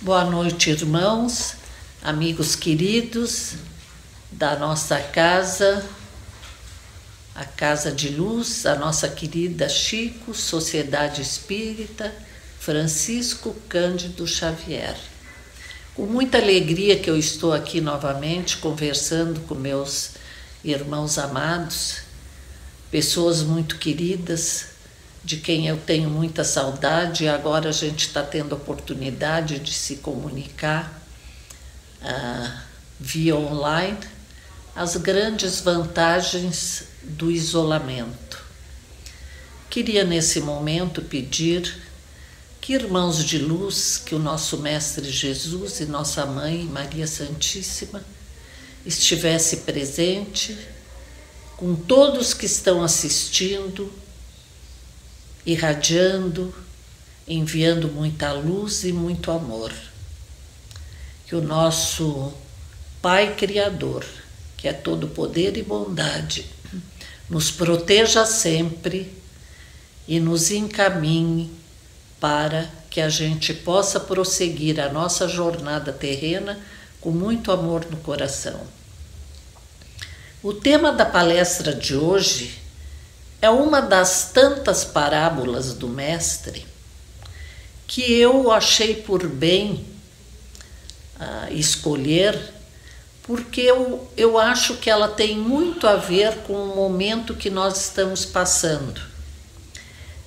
Boa noite, irmãos, amigos queridos da nossa casa, a Casa de Luz, a nossa querida Chico, Sociedade Espírita, Francisco Cândido Xavier. Com muita alegria que eu estou aqui novamente conversando com meus irmãos amados, pessoas muito queridas, de quem eu tenho muita saudade, e agora a gente está tendo a oportunidade de se comunicar via online, as grandes vantagens do isolamento. Queria nesse momento pedir que irmãos de luz, que o nosso Mestre Jesus e nossa Mãe Maria Santíssima estivesse presente com todos que estão assistindo, irradiando, enviando muita luz e muito amor. Que o nosso Pai Criador, que é todo poder e bondade, nos proteja sempre e nos encaminhe para que a gente possa prosseguir a nossa jornada terrena com muito amor no coração. O tema da palestra de hoje é uma das tantas parábolas do Mestre que eu achei por bem escolher, porque eu acho que ela tem muito a ver com o momento que nós estamos passando.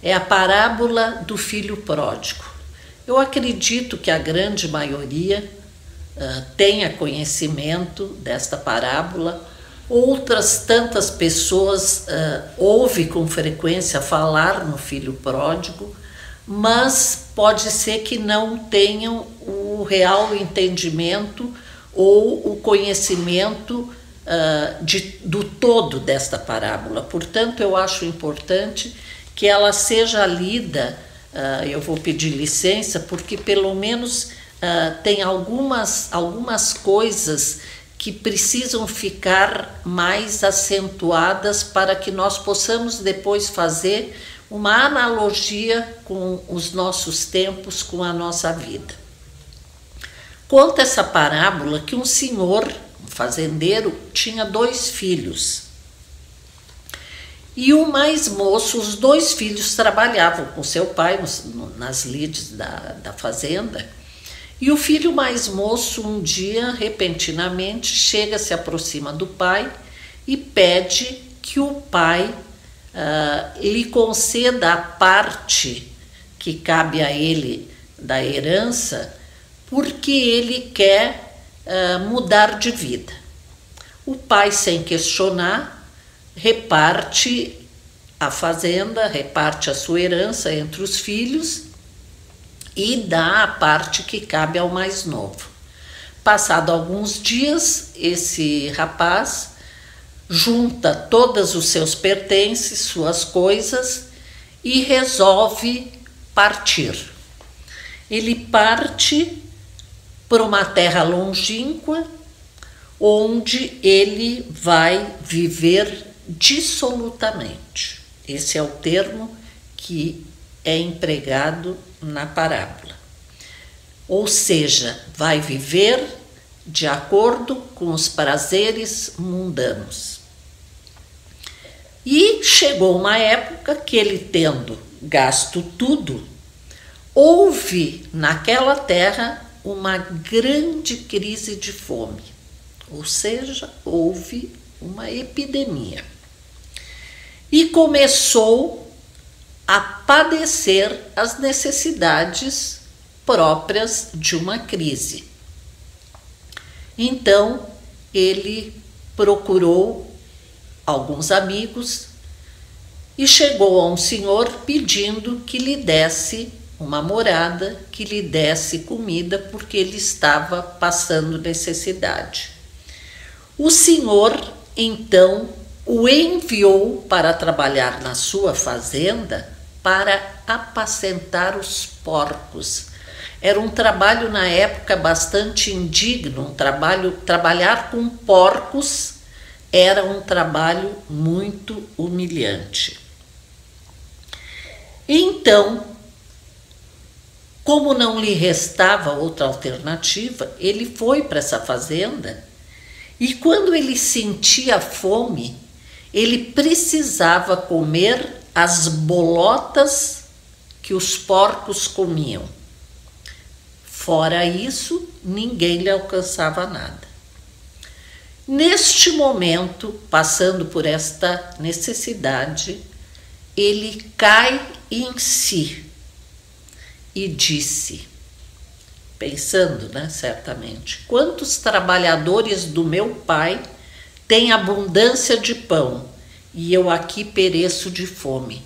É a parábola do filho pródigo. Eu acredito que a grande maioria tenha conhecimento desta parábola. Outras tantas pessoas ouvem com frequência falar no filho pródigo, mas pode ser que não tenham o real entendimento ou o conhecimento do todo desta parábola. Portanto, eu acho importante que ela seja lida. Eu vou pedir licença, porque pelo menos tem algumas coisas que precisam ficar mais acentuadas para que nós possamos depois fazer uma analogia com os nossos tempos, com a nossa vida. Conta essa parábola que um senhor, um fazendeiro, tinha 2 filhos. E o mais moço, os 2 filhos trabalhavam com seu pai nas lides da fazenda. E o filho mais moço, um dia, repentinamente, se aproxima do pai e pede que o pai lhe conceda a parte que cabe a ele da herança, porque ele quer mudar de vida. O pai, sem questionar, reparte a fazenda, reparte a sua herança entre os filhos e dá a parte que cabe ao mais novo. Passado alguns dias, esse rapaz junta todos os seus pertences, suas coisas, e resolve partir. Ele parte para uma terra longínqua, onde ele vai viver dissolutamente. Esse é o termo que é empregado na parábola. Ou seja, vai viver de acordo com os prazeres mundanos. E chegou uma época que ele, tendo gasto tudo, houve naquela terra uma grande crise de fome. Ou seja, houve uma epidemia. E começou a padecer as necessidades próprias de uma crise. Então, ele procurou alguns amigos e chegou a um senhor pedindo que lhe desse uma morada, que lhe desse comida, porque ele estava passando necessidade. O senhor, então, o enviou para trabalhar na sua fazenda para apacentar os porcos. Era um trabalho na época bastante indigno, trabalhar com porcos era um trabalho muito humilhante. Então, Como não lhe restava outra alternativa, ele foi para essa fazenda e quando ele sentia fome, ele precisava comer as bolotas que os porcos comiam. Fora isso, ninguém lhe alcançava nada. Neste momento, passando por esta necessidade, ele cai em si e disse, pensando, né, certamente, quantos trabalhadores do meu pai têm abundância de pão e eu aqui pereço de fome.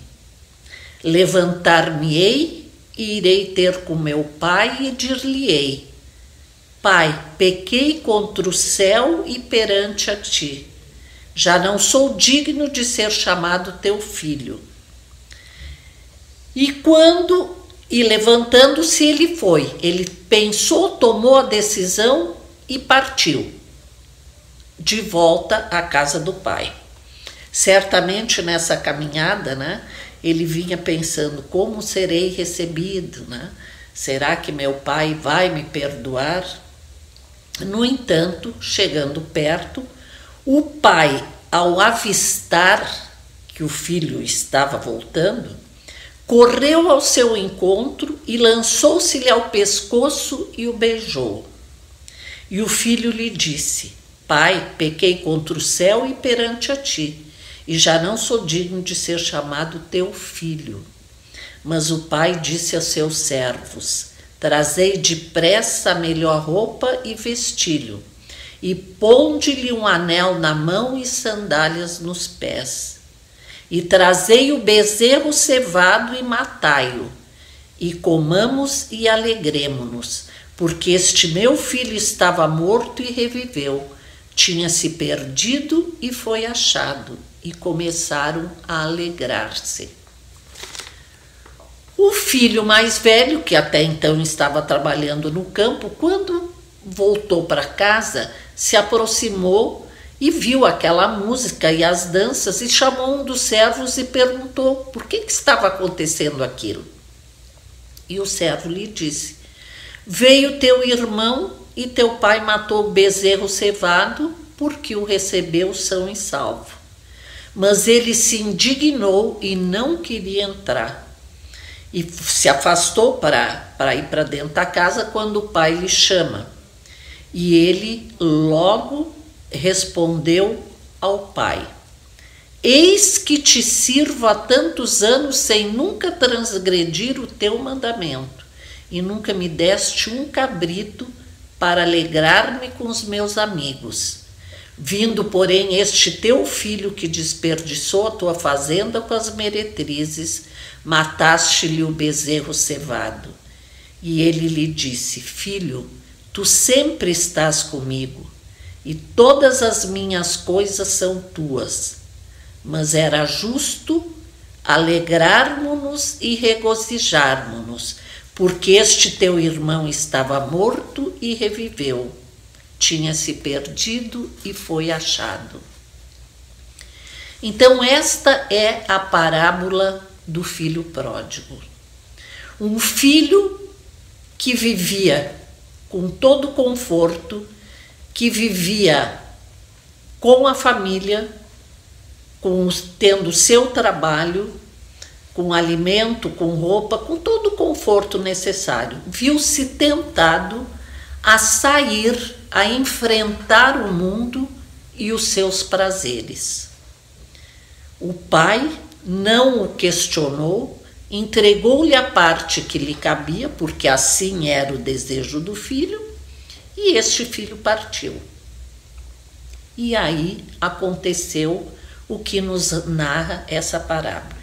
Levantar-me-ei e irei ter com meu pai e dir-lhe-ei, Pai, pequei contra o céu e perante a ti. Já não sou digno de ser chamado teu filho. E levantando-se ele foi. Ele pensou, tomou a decisão e partiu de volta à casa do pai. Certamente nessa caminhada, né, ele vinha pensando, como serei recebido, né? Será que meu pai vai me perdoar? No entanto, chegando perto, o pai, ao avistar que o filho estava voltando, correu ao seu encontro e lançou-se-lhe ao pescoço e o beijou. E o filho lhe disse, Pai, pequei contra o céu e perante a ti, e já não sou digno de ser chamado teu filho. Mas o pai disse a seus servos, Trazei depressa a melhor roupa e vestilho, e ponde-lhe um anel na mão e sandálias nos pés. E trazei o bezerro cevado e matai-o, e comamos e alegremo-nos, porque este meu filho estava morto e reviveu, tinha se perdido e foi achado, e começaram a alegrar-se. O filho mais velho, que até então estava trabalhando no campo, quando voltou para casa, se aproximou e viu aquela música e as danças e chamou um dos servos e perguntou por que estava acontecendo aquilo. E o servo lhe disse, veio teu irmão e teu pai matou o bezerro cevado porque o recebeu são e salvo. Mas ele se indignou e não queria entrar. E se afastou para ir para dentro da casa quando o pai lhe chama. E ele logo respondeu ao pai, eis que te sirvo há tantos anos sem nunca transgredir o teu mandamento, e nunca me deste um cabrito para alegrar-me com os meus amigos. Vindo, porém, este teu filho que desperdiçou a tua fazenda com as meretrizes, mataste-lhe o bezerro cevado. E ele lhe disse, filho, tu sempre estás comigo, e todas as minhas coisas são tuas. Mas era justo alegrarmos-nos e regozijarmos-nos, porque este teu irmão estava morto e reviveu, tinha se perdido e foi achado. Então esta é a parábola do filho pródigo. Um filho que vivia com todo conforto, que vivia com a família, tendo seu trabalho, com alimento, com roupa, com todo o conforto necessário. Viu-se tentado a sair, a enfrentar o mundo e os seus prazeres. O pai não o questionou, entregou-lhe a parte que lhe cabia, porque assim era o desejo do filho, e este filho partiu. E aí aconteceu o que nos narra essa parábola.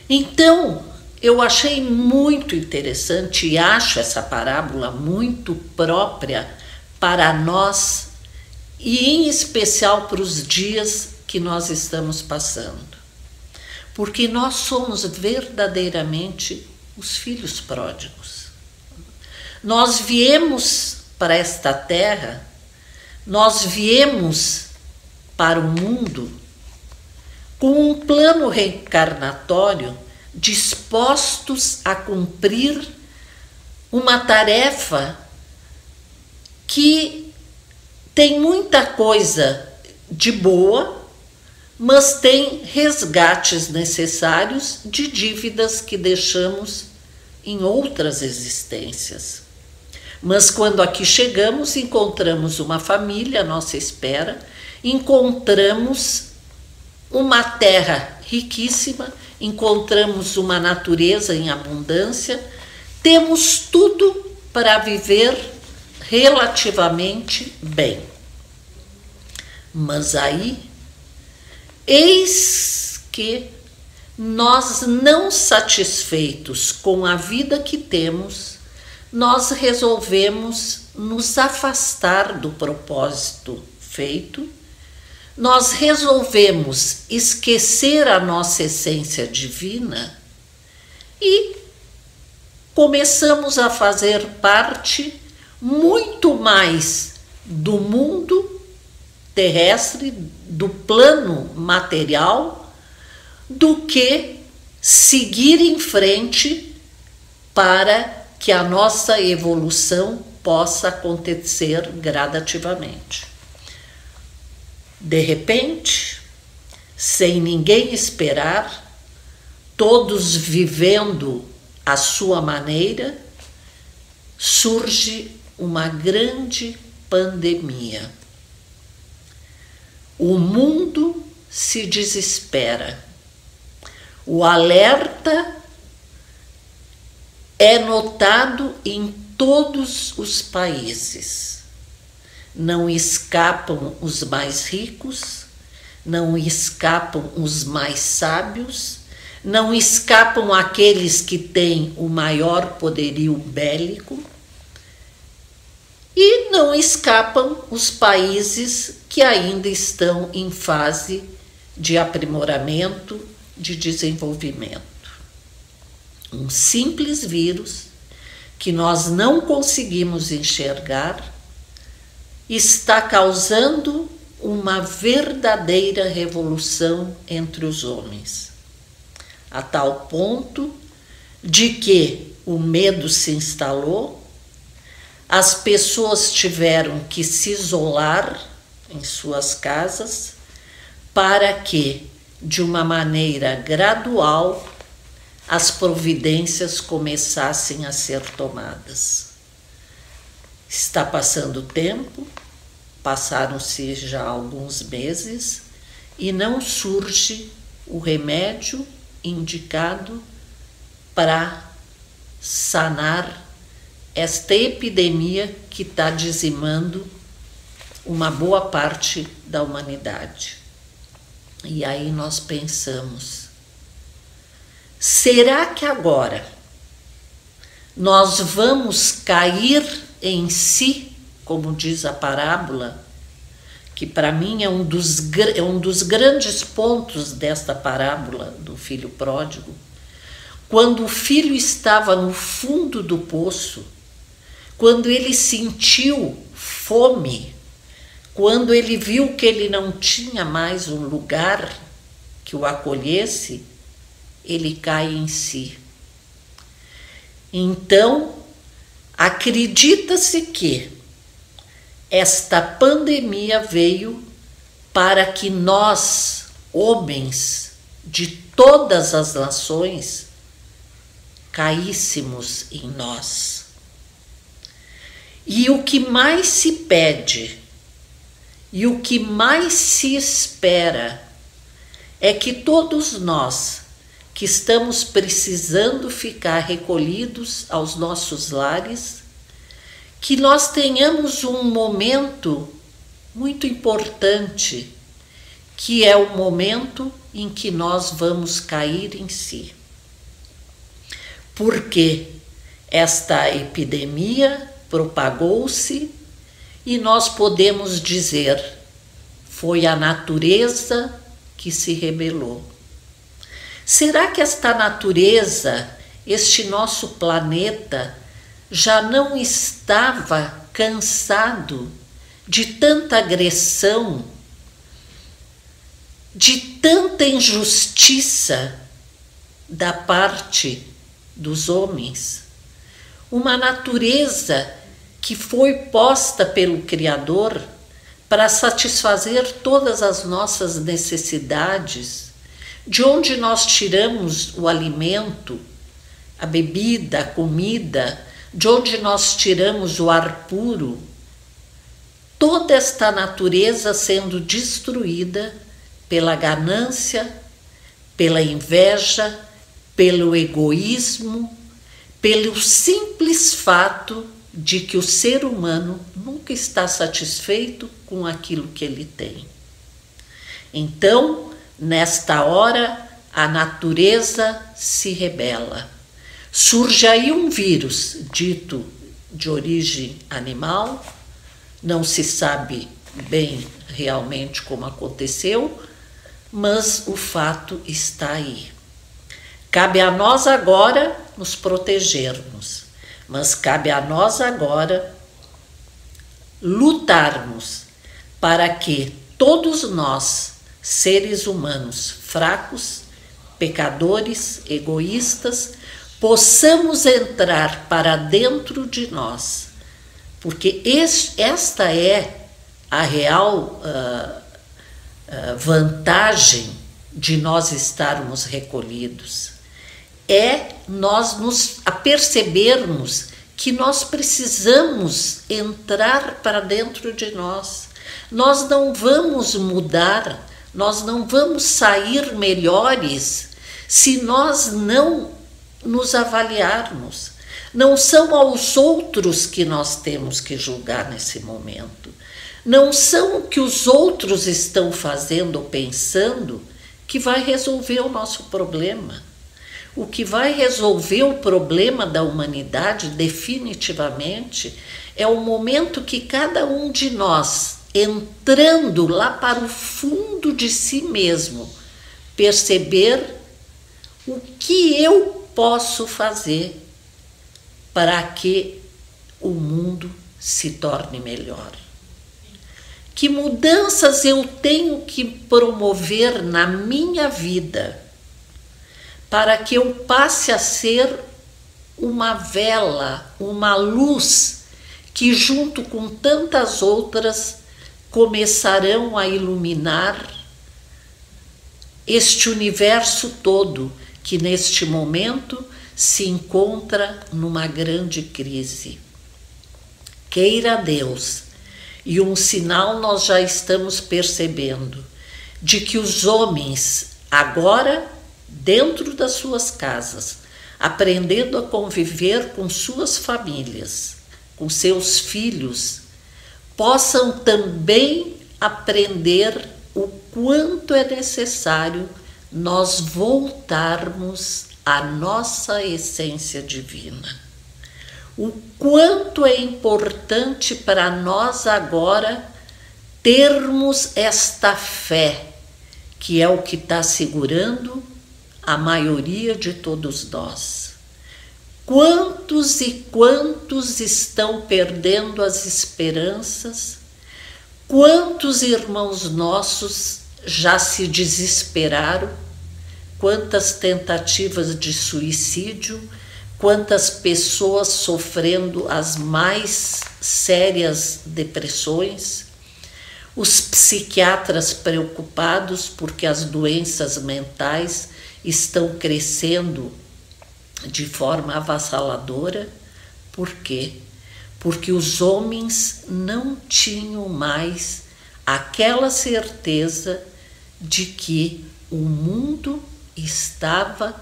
Então, eu achei muito interessante e acho essa parábola muito própria para nós e em especial para os dias que nós estamos passando. Porque nós somos verdadeiramente os filhos pródigos. Nós viemos para esta terra, nós viemos para o mundo com um plano reencarnatório dispostos a cumprir uma tarefa que tem muita coisa de boa, mas tem resgates necessários de dívidas que deixamos em outras existências. Mas quando aqui chegamos, encontramos uma família à nossa espera, encontramos uma terra riquíssima, encontramos uma natureza em abundância, temos tudo para viver relativamente bem. Mas aí, eis que nós, não satisfeitos com a vida que temos, nós resolvemos nos afastar do propósito feito, nós resolvemos esquecer a nossa essência divina e começamos a fazer parte muito mais do mundo terrestre, do plano material, do que seguir em frente para que a nossa evolução possa acontecer gradativamente. De repente, sem ninguém esperar, todos vivendo à sua maneira, surge uma grande pandemia. O mundo se desespera. O alerta é notado em todos os países. Não escapam os mais ricos, não escapam os mais sábios, não escapam aqueles que têm o maior poderio bélico e não escapam os países que ainda estão em fase de aprimoramento, de desenvolvimento. Um simples vírus que nós não conseguimos enxergar está causando uma verdadeira revolução entre os homens, a tal ponto de que o medo se instalou, as pessoas tiveram que se isolar em suas casas para que, de uma maneira gradual, as providências começassem a ser tomadas. Está passando o tempo, passaram-se já alguns meses e não surge o remédio indicado para sanar esta epidemia que está dizimando uma boa parte da humanidade. E aí nós pensamos, será que agora nós vamos cair em si, como diz a parábola, que para mim é um dos grandes pontos desta parábola do filho pródigo, quando o filho estava no fundo do poço, quando ele sentiu fome, quando ele viu que ele não tinha mais um lugar que o acolhesse, ele cai em si. Então, acredita-se que esta pandemia veio para que nós, homens de todas as nações, caíssemos em nós. E o que mais se pede e o que mais se espera é que todos nós que estamos precisando ficar recolhidos aos nossos lares, que nós tenhamos um momento muito importante, que é o momento em que nós vamos cair em si. Porque esta epidemia propagou-se e nós podemos dizer, foi a natureza que se rebelou. Será que esta natureza, este nosso planeta, já não estava cansado de tanta agressão, de tanta injustiça da parte dos homens? uma natureza que foi posta pelo Criador para satisfazer todas as nossas necessidades, de onde nós tiramos o alimento, a bebida, a comida, de onde nós tiramos o ar puro, toda esta natureza sendo destruída pela ganância, pela inveja, pelo egoísmo, pelo simples fato de que o ser humano nunca está satisfeito com aquilo que ele tem. Então, nesta hora, a natureza se rebela. Surge aí um vírus dito de origem animal, não se sabe bem realmente como aconteceu, mas o fato está aí. Cabe a nós agora nos protegermos, mas cabe a nós agora lutarmos para que todos nós, seres humanos fracos, pecadores, egoístas, possamos entrar para dentro de nós, porque esta é a real vantagem de nós estarmos recolhidos. É nós nos apercebermos que nós precisamos entrar para dentro de nós. Nós não vamos mudar, nós não vamos sair melhores se nós não nos avaliarmos. Não são aos outros que nós temos que julgar nesse momento. Não são o que os outros estão fazendo ou pensando que vai resolver o nosso problema. O que vai resolver o problema da humanidade definitivamente é o momento que cada um de nós, entrando lá para o fundo de si mesmo, perceber o que eu posso fazer para que o mundo se torne melhor. Que mudanças eu tenho que promover na minha vida para que eu passe a ser uma vela, uma luz que junto com tantas outras começarão a iluminar este universo todo que neste momento se encontra numa grande crise. Queira Deus, e um sinal nós já estamos percebendo, de que os homens agora, dentro das suas casas, aprendendo a conviver com suas famílias, com seus filhos, possam também aprender o quanto é necessário nós voltarmos à nossa essência divina. O quanto é importante para nós agora termos esta fé, que é o que está segurando a maioria de todos nós. Quantos e quantos estão perdendo as esperanças? Quantos irmãos nossos já se desesperaram? Quantas tentativas de suicídio? Quantas pessoas sofrendo as mais sérias depressões? Os psiquiatras preocupados porque as doenças mentais estão crescendo de forma avassaladora. Por quê? Porque os homens não tinham mais aquela certeza de que o mundo estava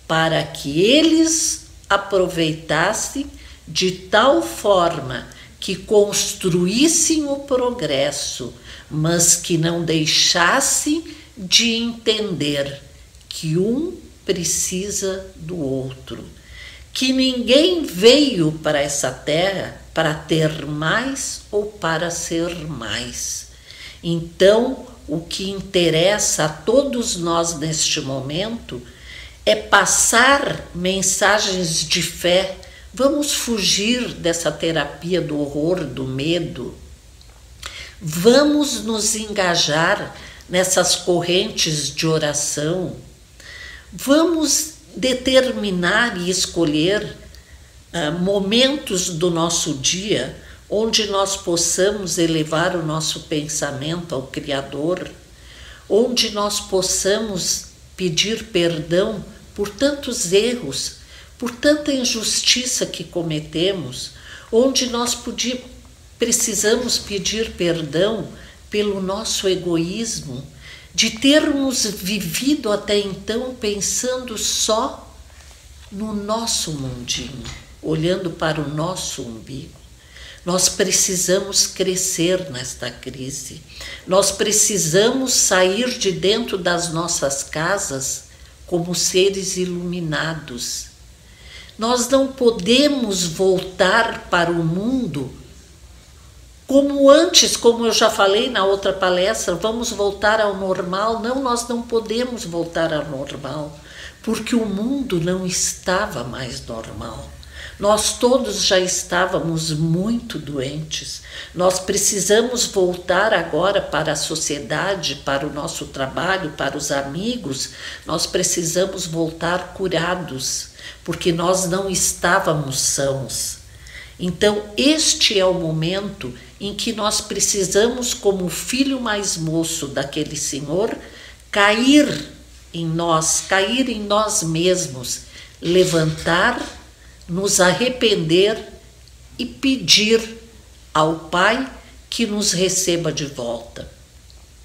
para que eles aproveitassem de tal forma que construíssem o progresso, mas que não deixassem de entender que um precisa do outro, que ninguém veio para essa terra para ter mais ou para ser mais. Então, o que interessa a todos nós neste momento é passar mensagens de fé. Vamos fugir dessa terapia do horror, do medo. Vamos nos engajar nessas correntes de oração. Vamos determinar e escolher momentos do nosso dia onde nós possamos elevar o nosso pensamento ao Criador, onde nós possamos pedir perdão por tantos erros, por tanta injustiça que cometemos, onde nós precisamos pedir perdão pelo nosso egoísmo, de termos vivido até então pensando só no nosso mundinho, olhando para o nosso umbigo. Nós precisamos crescer nesta crise. Nós precisamos sair de dentro das nossas casas como seres iluminados. Nós não podemos voltar para o mundo como antes, como eu já falei na outra palestra, vamos voltar ao normal. Não, nós não podemos voltar ao normal, porque o mundo não estava mais normal. Nós todos já estávamos muito doentes. Nós precisamos voltar agora para a sociedade, para o nosso trabalho, para os amigos. Nós precisamos voltar curados, porque nós não estávamos sãos. Então, este é o momento em que nós precisamos, como o filho mais moço daquele Senhor, cair em nós mesmos, levantar, nos arrepender e pedir ao Pai que nos receba de volta.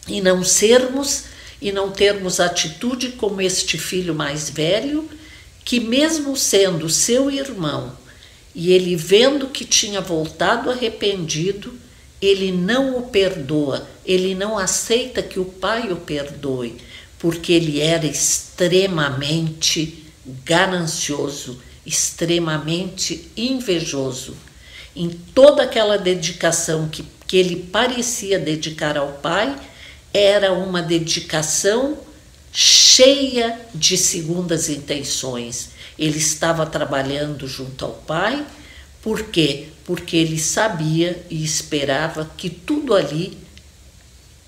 E não termos atitude como este filho mais velho, que mesmo sendo seu irmão, e ele vendo que tinha voltado arrependido, ele não o perdoa, ele não aceita que o pai o perdoe, porque ele era extremamente ganancioso, extremamente invejoso. Em toda aquela dedicação que ele parecia dedicar ao pai, era uma dedicação cheia de segundas intenções. Ele estava trabalhando junto ao pai. Por quê? Porque ele sabia e esperava que tudo ali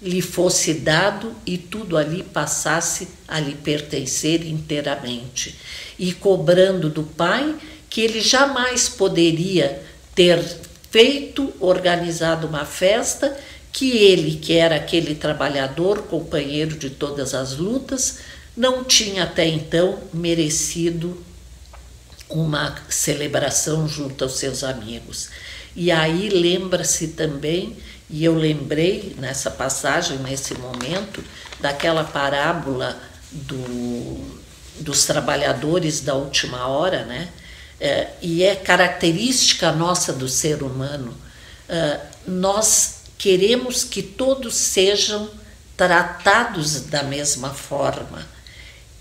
lhe fosse dado e tudo ali passasse a lhe pertencer inteiramente. E cobrando do pai que ele jamais poderia ter organizado uma festa, que ele, que era aquele trabalhador, companheiro de todas as lutas, não tinha até então merecido uma celebração junto aos seus amigos. E aí lembra-se também, e eu lembrei nessa passagem, nesse momento, daquela parábola dos trabalhadores da última hora, né? E é característica nossa do ser humano. Nós queremos que todos sejam tratados da mesma forma.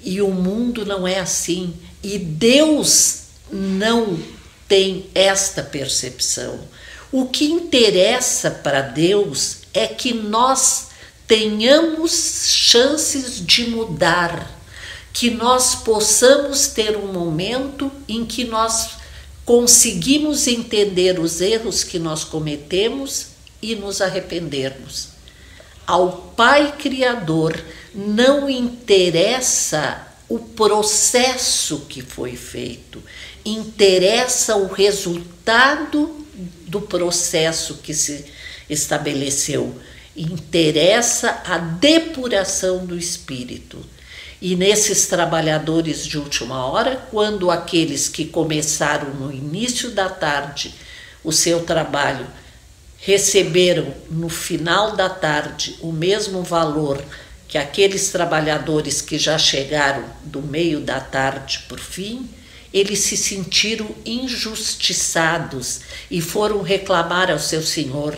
E o mundo não é assim. E Deus não tem esta percepção. O que interessa para Deus é que nós tenhamos chances de mudar, que nós possamos ter um momento em que nós conseguimos entender os erros que nós cometemos e nos arrependermos. Ao Pai Criador não interessa o processo que foi feito, interessa o resultado do processo que se estabeleceu, interessa a depuração do espírito. E nesses trabalhadores de última hora, quando aqueles que começaram no início da tarde o seu trabalho receberam no final da tarde o mesmo valor que aqueles trabalhadores que já chegaram do meio da tarde por fim, eles se sentiram injustiçados e foram reclamar ao seu senhor.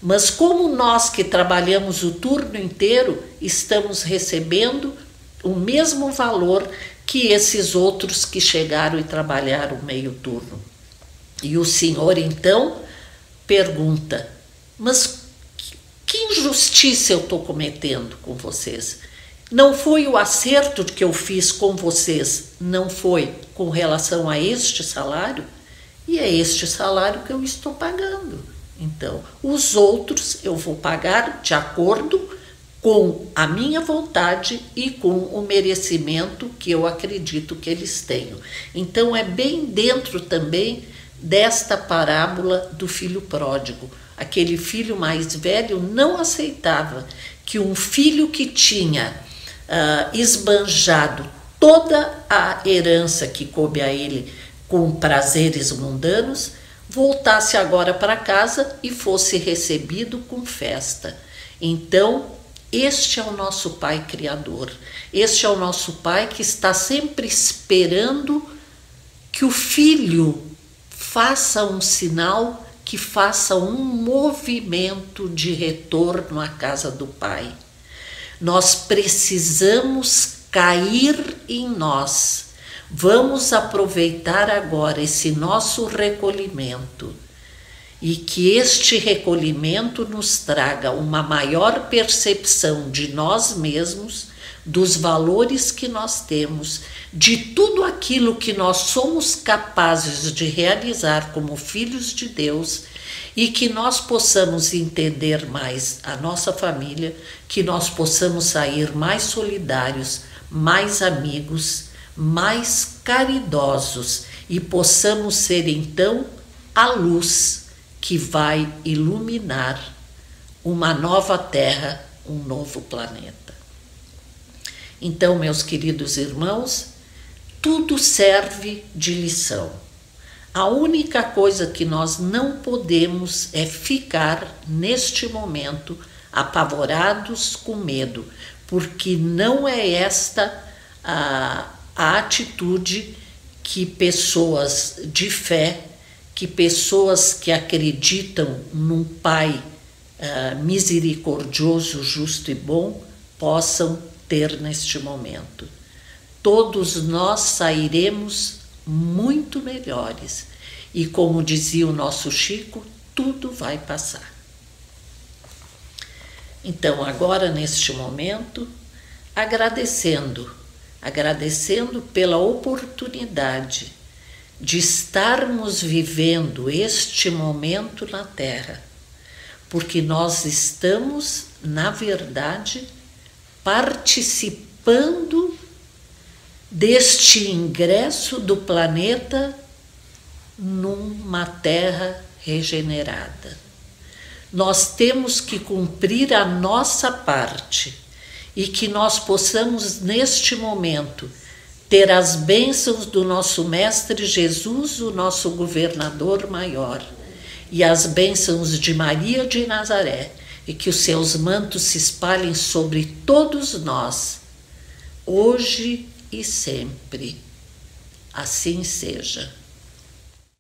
Mas como nós que trabalhamos o turno inteiro estamos recebendo o mesmo valor que esses outros que chegaram e trabalharam meio turno? E o senhor então pergunta: mas que injustiça eu estou cometendo com vocês? Não foi o acerto que eu fiz com vocês, não foi com relação a este salário? E é este salário que eu estou pagando. Então, os outros eu vou pagar de acordo com a minha vontade e com o merecimento que eu acredito que eles tenham. Então é bem dentro também desta parábola do filho pródigo. Aquele filho mais velho não aceitava que um filho que tinha esbanjado toda a herança que coube a ele com prazeres mundanos, voltasse agora para casa e fosse recebido com festa. Então, este é o nosso Pai Criador, este é o nosso Pai que está sempre esperando que o filho faça um sinal, que faça um movimento de retorno à casa do Pai. Nós precisamos cair em nós. Vamos aproveitar agora esse nosso recolhimento e que este recolhimento nos traga uma maior percepção de nós mesmos, dos valores que nós temos, de tudo aquilo que nós somos capazes de realizar como filhos de Deus, e que nós possamos entender mais a nossa família, que nós possamos sair mais solidários, mais amigos, mais caridosos e possamos ser então a luz que vai iluminar uma nova terra, um novo planeta. Então, meus queridos irmãos, tudo serve de lição. A única coisa que nós não podemos é ficar neste momento apavorados com medo, porque não é esta a atitude que pessoas de fé, que pessoas que acreditam num Pai misericordioso, justo e bom, possam ter neste momento. Todos nós sairemos muito melhores e, como dizia o nosso Chico, tudo vai passar. Então, agora neste momento, agradecendo pela oportunidade de estarmos vivendo este momento na Terra, porque nós estamos, na verdade, participando deste ingresso do planeta numa Terra regenerada. Nós temos que cumprir a nossa parte e que nós possamos, neste momento, ter as bênçãos do nosso Mestre Jesus, o nosso governador maior, e as bênçãos de Maria de Nazaré, e que os seus mantos se espalhem sobre todos nós, hoje e sempre. Assim seja.